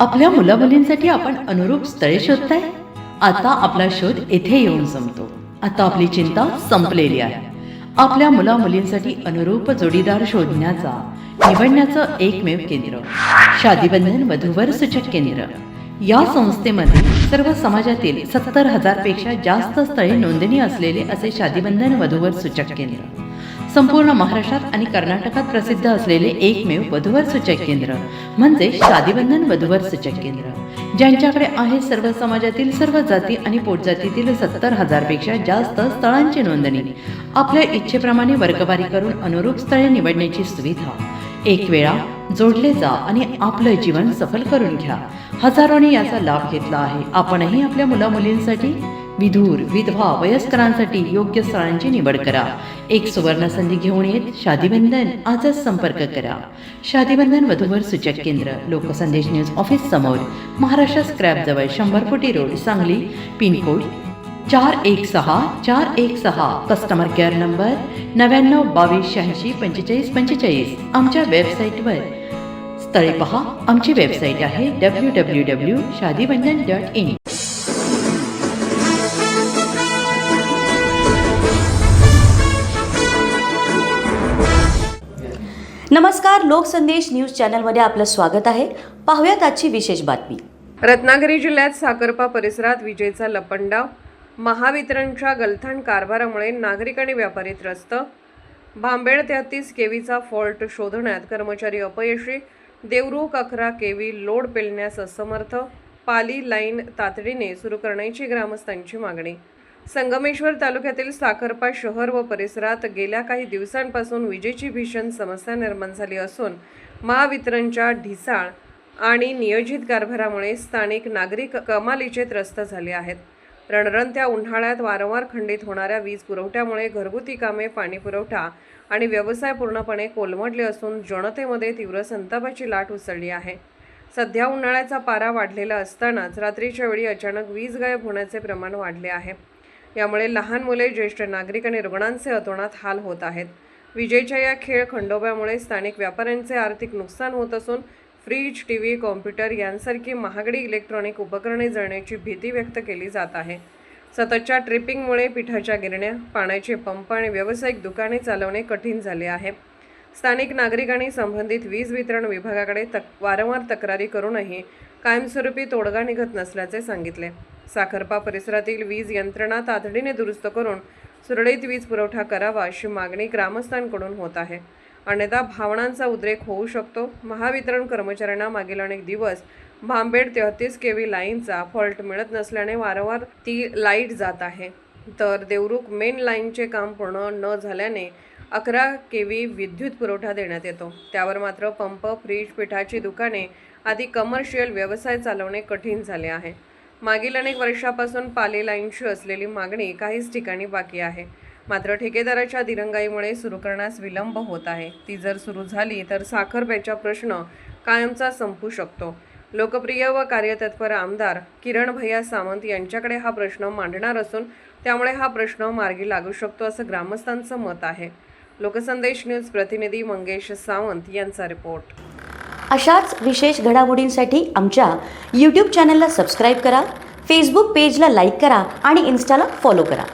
आपल्या मुलामुलींसाठी आपण अनुरूप स्थळे शोधताय? आता आपला शोध येथे येऊन संपतो. आता आपली चिंता संपलेली आहे. आपल्या मुलामुलींसाठी अनुरूप जोडीदार शोधण्याचा निवडण्याचं एकमेव केंद्र शादीबंधन वधूवर सूचक केंद्र. या संस्थेमध्ये सर्व समाजातील 70,000 पेक्षा जास्त स्थळे नोंदणी असलेले असे शादीबंधन वधूवर सूचक केंद्र. संपूर्ण महाराष्ट्रात आणि कर्नाटकात प्रसिद्ध असलेले एकमेव वधूवर सूचक केंद्र म्हणजे शादीबंधन वधूवर सूचक केंद्र, ज्यांच्याकडे आहे सर्व समाजातील सर्व जाती आणि पोटजातीतील 70,000 पेक्षा जास्त स्थळांची नोंदणी. आपल्या इच्छेप्रमाणे वर्गवारी करून अनुरूप स्थळे निवडण्याची सुविधा. एक वेळा जोडले जा आणि आपलं जीवन सफल करून घ्या. हजारोंनी याचा लाभ घेतला आहे. आपणही आपल्या मुलामुलींसाठी, विधूर, विधवा, वयस्करांसाठी योग्य स्थळांची निवड करा. एक सुवर्ण संधी घेऊन येत शादीबंधन. आजच संपर्क करा. शादीबंधन वधूवर सूचक केंद्र, लोकसंदेश न्यूज ऑफिस समोर, महाराष्ट्र स्क्रॅप जवळ, 100 फुटी road, Sangli. Pincode 416416. Customer care number 9922864545. आमच्या वेबसाईटवर स्थळे पहा. आमची वेबसाईट आहे www.shadibandhan.in. नमस्कार, लोकसंदेश न्यूज चॅनलमध्ये आपलं स्वागत आहे. पाहूयात आजची विशेष बातमी. रत्नागिरी जिल्ह्यात साखरपा परिसरात विजेचा लपंडाव. महावितरणच्या गलथान कारभारामुळे नागरिक आणि व्यापारी त्रस्त. भांबेड 33 केवीचा फॉल्ट शोधण्यात कर्मचारी अपयशी. देवरुख 11 केवी लोड पेलण्यास असमर्थ. पाली लाईन तातडीने सुरू करण्याची ग्रामस्थांची मागणी. संगमेश्वर तालुक्यातील साखरपा शहर व परिसरात गेल्या काही दिवसांपासून विजेची भीषण समस्या निर्माण झाली असून महावितरणच्या ढिसाळ आणि नियोजित कारभारामुळे स्थानिक नागरिक कमालीचे त्रस्त झाले आहेत. रणरणत्या उन्हाळ्यात वारंवार खंडित होणाऱ्या वीज पुरवठ्यामुळे घरगुती कामे, पाणी पुरवठा आणि व्यवसाय पूर्णपणे कोलमडले असून जनतेमध्ये तीव्र संतापाची लाट उसळली आहे. सध्या उन्हाळ्याचा पारा वाढलेला असतानाच रात्रीच्या वेळी अचानक वीज गायब होण्याचे प्रमाण वाढले आहे. यामुळे लहान मुले, ज्येष्ठ नागरिक आणि रुग्णांचे अतोनात हाल होत आहेत. विजेच्या या खेळ खंडोब्यामुळे स्थानिक व्यापाऱ्यांचे आर्थिक नुकसान होत असून फ्रीज, टीव्ही, कॉम्प्युटर यांसारखी महागडी इलेक्ट्रॉनिक उपकरणे जळण्याची भीती व्यक्त केली जात आहे. सततच्या ट्रिपिंगमुळे पिठाच्या गिरण्या, पाण्याचे पंप आणि व्यावसायिक दुकाने चालवणे कठीण झाले आहे. स्थानिक नागरिकांनी संबंधित वीज वितरण विभागाकडे वारंवार तक्रारी करूनही कायमस्वरूपी तोडगा निघत नसल्याचे सांगितले. साखरपा परिसरातील वीज यंत्रणा तातडीने दुरुस्त करून सुरळीत वीज पुरवठा करावा अशी मागणी ग्रामस्थांकडून होत आहे. अन्यथा भावनांचा उद्रेक होऊ शकतो. महावितरण कर्मचाऱ्यांना मागील अनेक दिवस भांबेड 33 केवी लाईनचा फॉल्ट मिळत नसल्याने वारंवार ती लाईट जात आहे. तर देवरुख मेन लाईनचे काम पूर्ण न झाल्याने 11 केवी विद्युत पुरवठा देण्यात येतो. त्यावर मात्र पंप, फ्रीज, पिठाची दुकाने आदी कमर्शियल व्यवसाय चालवणे कठीण झाले आहे. मागील अनेक वर्षापासून पाली लाईनशी असलेली मागणी काहीच ठिकाणी बाकी आहे. मात्र ठेकेदाराच्या दिरंगाईमुळे सुरू करण्यास विलंब होत आहे. ती जर सुरू झाली तर साखरप्याचा प्रश्न कायमचा संपू शकतो. लोकप्रिय व कार्यतत्पर आमदार किरण भैया सावंत यांच्याकडे हा प्रश्न मांडणार असून त्यामुळे हा प्रश्न मार्गी लागू शकतो असं ग्रामस्थांचं मत आहे. लोकसंदेश न्यूज प्रतिनिधी मंगेश सावंत यांचा रिपोर्ट. अशाच विशेष घडामोडींसाठी आमच्या यूट्यूब चॅनलला सबस्क्राईब करा, फेसबुक पेजला लाईक करा आणि इन्स्टाला फॉलो करा.